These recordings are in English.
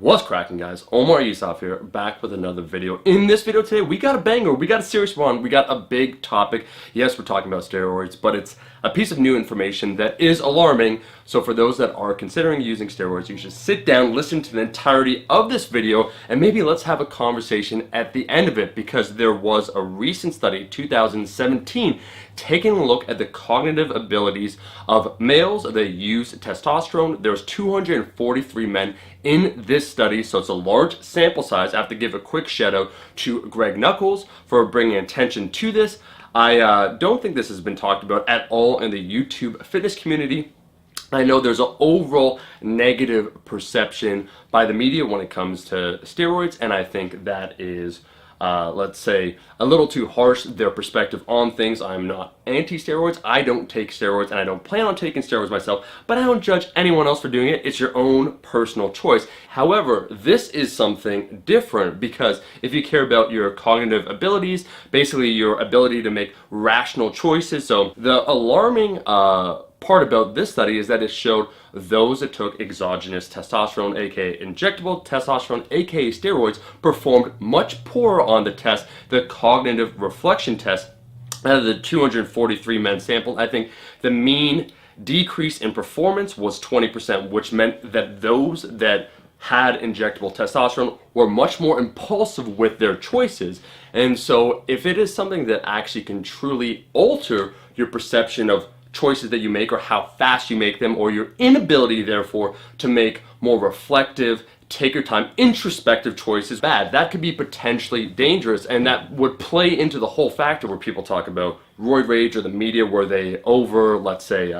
What's cracking, guys? Omar Yusuf here, back with another video. In this video today, we got a banger, we got a serious one, we got a big topic. Yes, we're talking about steroids, but it's a piece of new information that is alarming. So for those that are considering using steroids, you should sit down, listen to the entirety of this video, and maybe let's have a conversation at the end of it, because there was a recent study, 2017, taking a look at the cognitive abilities of males that use testosterone. There was 243 men in this study, so it's a large sample size. I have to give a quick shout out to Greg Nuckols for bringing attention to this. I don't think this has been talked about at all in the YouTube fitness community. I know there's an overall negative perception by the media when it comes to steroids, and I think that is let's say, a little too harsh, their perspective on things. I'm not anti-steroids, I don't take steroids, and I don't plan on taking steroids myself, but I don't judge anyone else for doing it. It's your own personal choice. However, this is something different, because if you care about your cognitive abilities, basically your ability to make rational choices, so the alarming part about this study is that it showed those that took exogenous testosterone, aka injectable testosterone, aka steroids, performed much poorer on the test, the cognitive reflection test. Out of the 243 men sampled, I think the mean decrease in performance was 20%, which meant that those that had injectable testosterone were much more impulsive with their choices. And so if it is something that actually can truly alter your perception of choices that you make, or how fast you make them, or your inability therefore to make more reflective, take your time, introspective choices, that could be potentially dangerous, and that would play into the whole factor where people talk about roid rage, or the media where they let's say,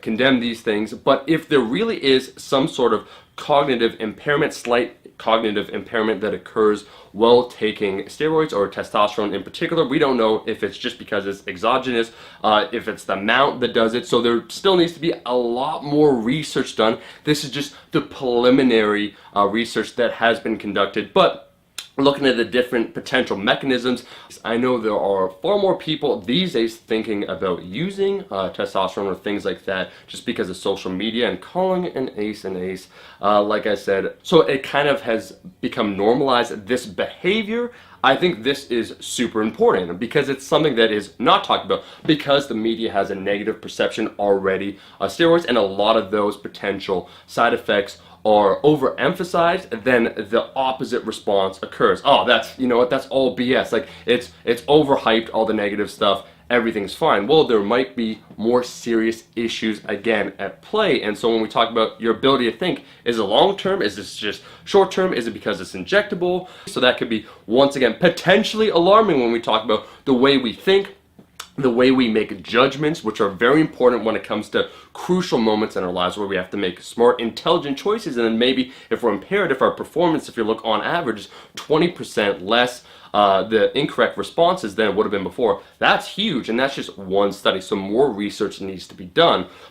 condemn these things. But if there really is some sort of cognitive impairment, slight cognitive impairment that occurs while taking steroids, or testosterone in particular, we don't know if it's just because it's exogenous, if it's the amount that does it. So there still needs to be a lot more research done. This is just the preliminary research that has been conducted, but looking at the different potential mechanisms, I know there are far more people these days thinking about using testosterone or things like that just because of social media, and calling an ace, like I said. So it kind of has become normalized, this behavior. I think this is super important because it's something that is not talked about, because the media has a negative perception already of steroids, and a lot of those potential side effects are overemphasized, then the opposite response occurs. Oh, that's, you know what, that's all BS. Like, it's overhyped, all the negative stuff, everything's fine. Well, there might be more serious issues again at play. And so when we talk about your ability to think, is it long term? Is this just short term? Is it because it's injectable? So that could be, once again, potentially alarming when we talk about the way we think, the way we make judgments, which are very important when it comes to crucial moments in our lives where we have to make smart, intelligent choices. And then maybe if we're impaired, if our performance, if you look on average, is 20% less the incorrect responses than it would have been before, that's huge, and that's just one study. So more research needs to be done.